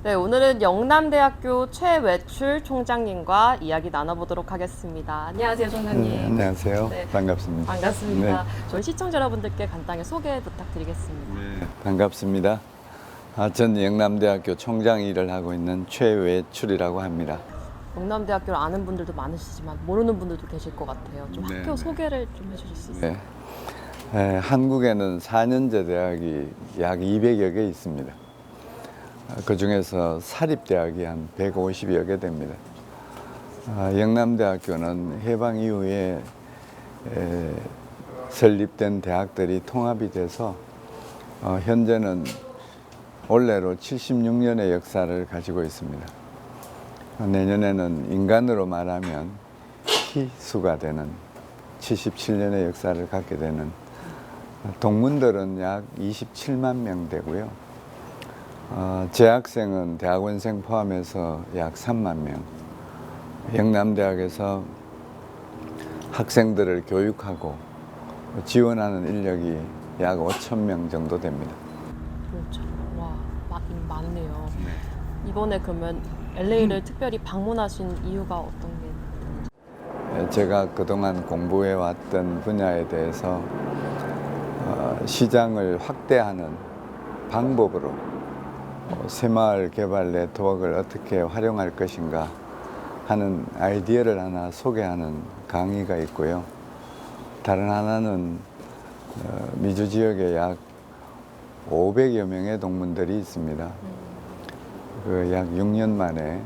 네, 오늘은 영남대학교 최외출 총장님과 이야기 나눠보도록 하겠습니다. 안녕하세요, 총장님. 네, 안녕하세요. 네. 반갑습니다. 반갑습니다. 저희 시청자 여러분들께 간단히 소개 부탁드리겠습니다. 네, 반갑습니다. 전 영남대학교 총장 일을 하고 있는 최외출이라고 합니다. 영남대학교를 아는 분들도 많으시지만 모르는 분들도 계실 것 같아요. 좀 네, 학교 네. 소개를 좀 해주실 수 있어요? 한국에는 4년제 대학이 약 200여 개 있습니다. 그 중에서 사립대학이 한 150여 개 됩니다. 영남대학교는 해방 이후에 설립된 대학들이 통합이 돼서 현재는 올해로 76년의 역사를 가지고 있습니다. 내년에는 인간으로 말하면 희수가 되는 77년의 역사를 갖게 되는, 동문들은 약 27만 명 되고요. 재학생은 대학원생 포함해서 약 3만 명. 영남대학에서 학생들을 교육하고 지원하는 인력이 약 5천 명 정도 됩니다. 그렇죠. 와, 많네요. 이번에 그러면 LA를 특별히 방문하신 이유가 어떤 게 있는지? 제가 그동안 공부해 왔던 분야에 대해서 시장을 확대하는 방법으로 새마을 개발 네트워크를 어떻게 활용할 것인가 하는 아이디어를 하나 소개하는 강의가 있고요. 다른 하나는 미주 지역에 약 500여 명의 동문들이 있습니다. 그 약 6년 만에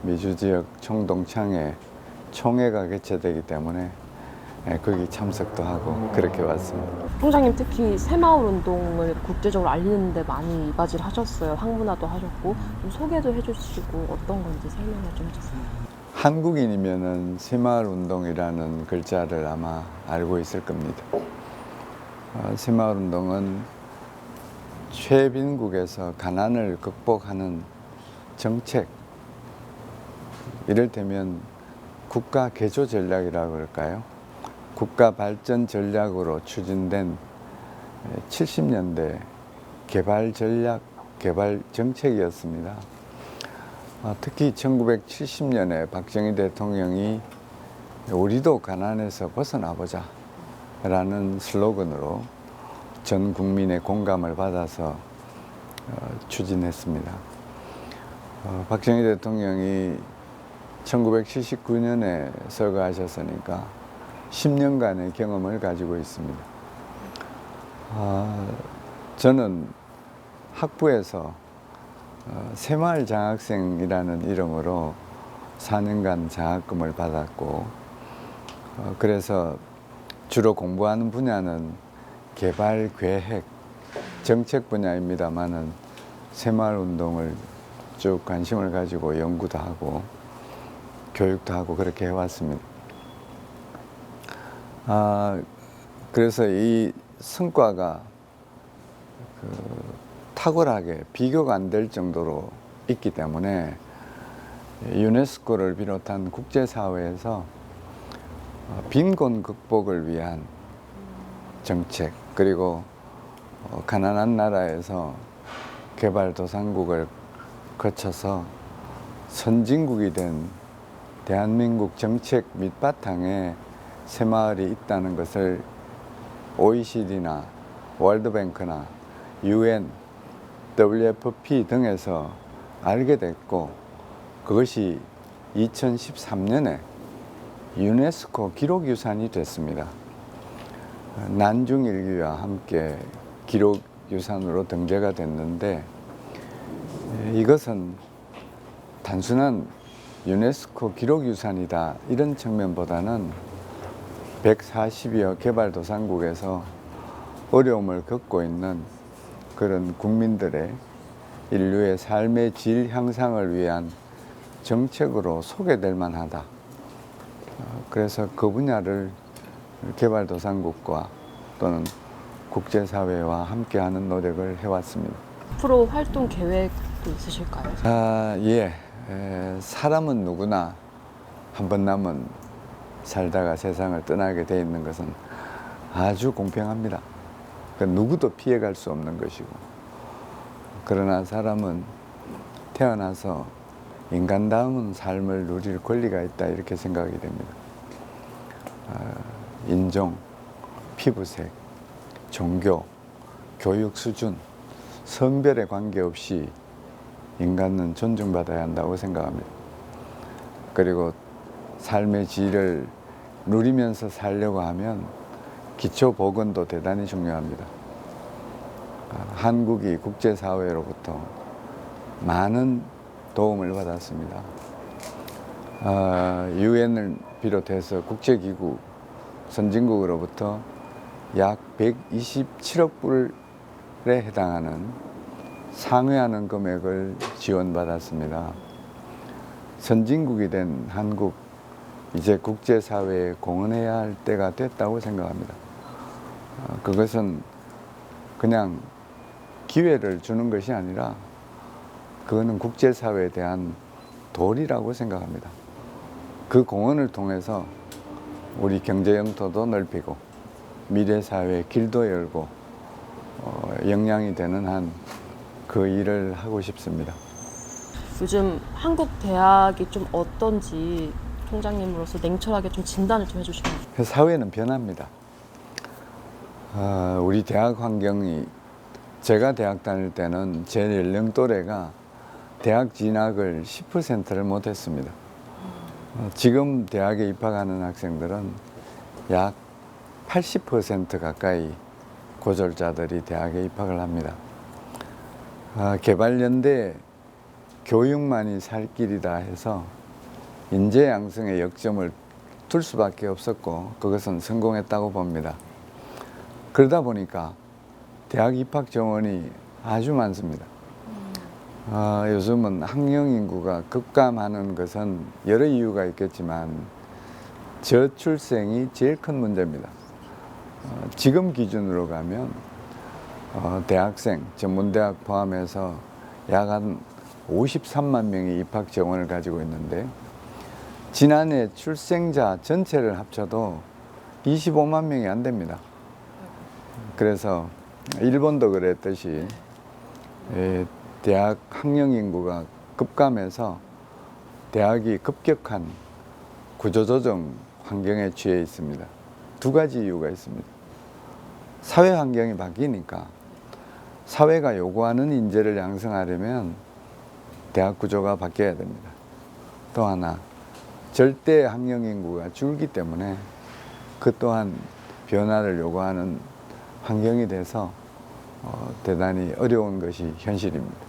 미주 지역 총동창회 총회가 개최되기 때문에 거기 참석도 하고 그렇게 왔습니다. 총장님 특히 새마을 운동을 국제적으로 알리는 데 많이 이바지를 하셨어요. 항문화도 하셨고 좀 소개도 해주시고 어떤 건지 설명을 좀 해주세요. 한국인이면은 새마을 운동이라는 글자를 아마 알고 있을 겁니다. 새마을 운동은 최빈국에서 가난을 극복하는 정책, 이를테면 국가 개조 전략이라고 그럴까요? 국가 발전 전략으로 추진된 70년대 개발 전략, 개발 정책이었습니다. 특히 1970년에 박정희 대통령이 우리도 가난에서 벗어나보자 라는 슬로건으로 전 국민의 공감을 받아서 추진했습니다. 박정희 대통령이 1979년에 서거하셨으니까 10년간의 경험을 가지고 있습니다. 저는 학부에서 새마을 장학생이라는 이름으로 4년간 장학금을 받았고, 그래서 주로 공부하는 분야는 개발 계획, 정책 분야입니다만은 새마을 운동을 쭉 관심을 가지고 연구도 하고 교육도 하고 그렇게 해왔습니다. 그래서 이 성과가 탁월하게 비교가 안 될 정도로 있기 때문에 유네스코를 비롯한 국제사회에서 빈곤 극복을 위한 정책, 그리고 가난한 나라에서 개발도상국을 거쳐서 선진국이 된 대한민국 정책 밑바탕에 새마을이 있다는 것을 OECD나 월드뱅크나 UN, WFP 등에서 알게 됐고, 그것이 2013년에 유네스코 기록유산이 됐습니다. 난중일기와 함께 기록유산으로 등재가 됐는데, 이것은 단순한 유네스코 기록유산이다 이런 측면보다는 140여 개발도상국에서 어려움을 겪고 있는 그런 국민들의 인류의 삶의 질 향상을 위한 정책으로 소개될 만하다. 그래서 그 분야를 개발도상국과 또는 국제사회와 함께하는 노력을 해왔습니다. 앞으로 활동 계획도 있으실까요? 예. 사람은 누구나 한 번 남은 살다가 세상을 떠나게 돼 있는 것은 아주 공평합니다. 그 누구도 피해갈 수 없는 것이고, 그러나 사람은 태어나서 인간다운 삶을 누릴 권리가 있다 이렇게 생각이 됩니다. 인종, 피부색, 종교, 교육 수준, 성별에 관계없이 인간은 존중받아야 한다고 생각합니다. 그리고 삶의 질을 누리면서 살려고 하면 기초 보건도 대단히 중요합니다. 한국이 국제사회로부터 많은 도움을 받았습니다. 유엔을 비롯해서 국제기구, 선진국으로부터 약 127억 불에 해당하는 상회하는 금액을 지원받았습니다. 선진국이 된 한국, 이제 국제사회에 공헌해야 할 때가 됐다고 생각합니다. 그것은 그냥 기회를 주는 것이 아니라 그거는 국제사회에 대한 도리라고 생각합니다. 그 공헌을 통해서 우리 경제 영토도 넓히고 미래사회의 길도 열고 역량이 되는 한 그 일을 하고 싶습니다. 요즘 한국 대학이 좀 어떤지 총장님으로서 냉철하게 좀 진단을 좀 해주시면. 사회는 변합니다. 우리 대학 환경이 제가 대학 다닐 때는 제 연령 또래가 대학 진학을 10%를 못했습니다. 지금 대학에 입학하는 학생들은 약 80% 가까이 고졸자들이 대학에 입학을 합니다. 개발연대 교육만이 살 길이다 해서 인재 양성의 역점을 둘 수밖에 없었고 그것은 성공했다고 봅니다. 그러다 보니까 대학 입학 정원이 아주 많습니다. 요즘은 학령 인구가 급감하는 것은 여러 이유가 있겠지만 저출생이 제일 큰 문제입니다. 지금 기준으로 가면 대학생, 전문대학 포함해서 약 한 53만 명이 입학 정원을 가지고 있는데 지난해 출생자 전체를 합쳐도 25만 명이 안 됩니다. 그래서 일본도 그랬듯이 대학 학령 인구가 급감해서 대학이 급격한 구조조정 환경에 취해 있습니다. 두 가지 이유가 있습니다. 사회 환경이 바뀌니까 사회가 요구하는 인재를 양성하려면 대학 구조가 바뀌어야 됩니다. 또 하나, 절대 학령 인구가 줄기 때문에 그 또한 변화를 요구하는 환경이 돼서 대단히 어려운 것이 현실입니다.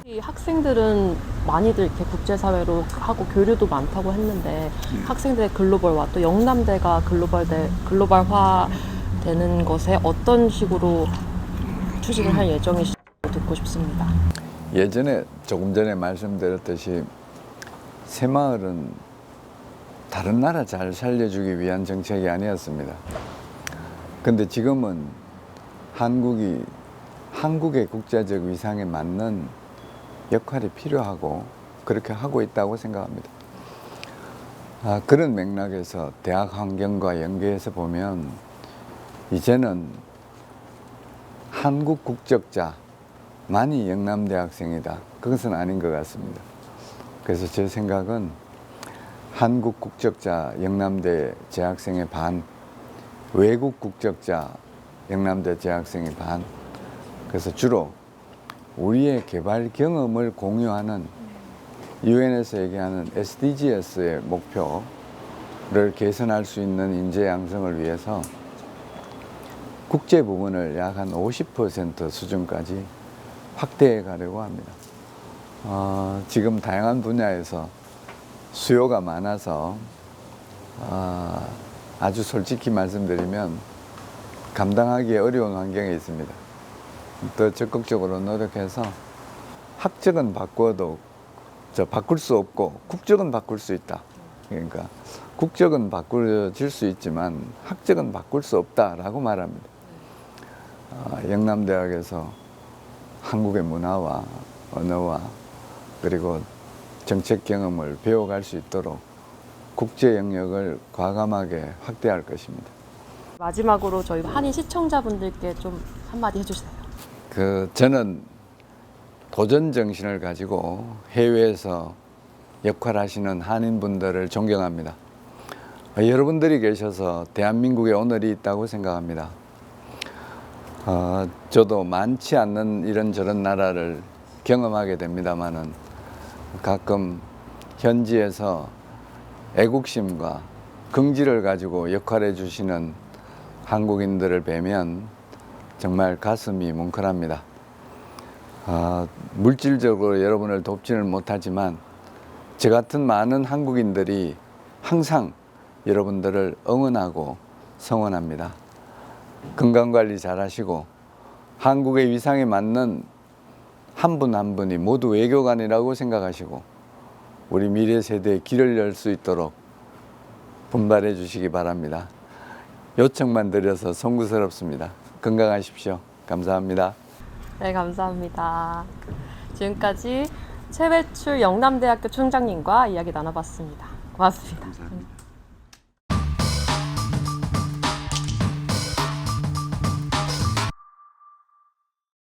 이 학생들은 많이들 이렇게 국제사회로 하고 교류도 많다고 했는데 학생들의 글로벌화 또 영남대가 글로벌화 되는 것에 어떤 식으로 추진을 할 예정이신지 듣고 싶습니다. 예전에 조금 전에 말씀드렸듯이 새마을은 다른 나라 잘 살려주기 위한 정책이 아니었습니다. 근데 지금은 한국의 국제적 위상에 맞는 역할이 필요하고 그렇게 하고 있다고 생각합니다. 그런 맥락에서 대학 환경과 연계해서 보면 이제는 한국 국적자만이 영남대학생이다. 그것은 아닌 것 같습니다. 그래서 제 생각은 한국 국적자 영남대 재학생의 반, 외국 국적자 영남대 재학생의 반. 그래서 주로 우리의 개발 경험을 공유하는 유엔에서 얘기하는 SDGs의 목표를 개선할 수 있는 인재 양성을 위해서 국제 부분을 약 한 50% 수준까지 확대해 가려고 합니다. 지금 다양한 분야에서 수요가 많아서 아주 솔직히 말씀드리면 감당하기 어려운 환경에 있습니다. 더 적극적으로 노력해서 학적은 바꿔도 바꿀 수 없고 국적은 바꿀 수 있다. 그러니까 국적은 바꿀 수 있지만 학적은 바꿀 수 없다라고 말합니다. 영남대학에서 한국의 문화와 언어와 그리고 정책 경험을 배워갈 수 있도록 국제 영역을 과감하게 확대할 것입니다. 마지막으로 저희 한인 시청자분들께 좀 한마디 해주세요. 저는 도전 정신을 가지고 해외에서 역할하시는 한인분들을 존경합니다. 여러분들이 계셔서 대한민국에 오늘이 있다고 생각합니다. 저도 많지 않는 이런저런 나라를 경험하게 됩니다마는 가끔 현지에서 애국심과 긍지를 가지고 역할해 주시는 한국인들을 뵈면 정말 가슴이 뭉클합니다. 물질적으로 여러분을 돕지는 못하지만 저 같은 많은 한국인들이 항상 여러분들을 응원하고 성원합니다. 건강관리 잘 하시고 한국의 위상에 맞는 한 분 한 분이 모두 외교관이라고 생각하시고 우리 미래 세대에 길을 열 수 있도록 분발해 주시기 바랍니다. 요청만 드려서 송구스럽습니다. 건강하십시오. 감사합니다. 네, 감사합니다. 지금까지 최배출 영남대학교 총장님과 이야기 나눠봤습니다. 고맙습니다. 감사합니다.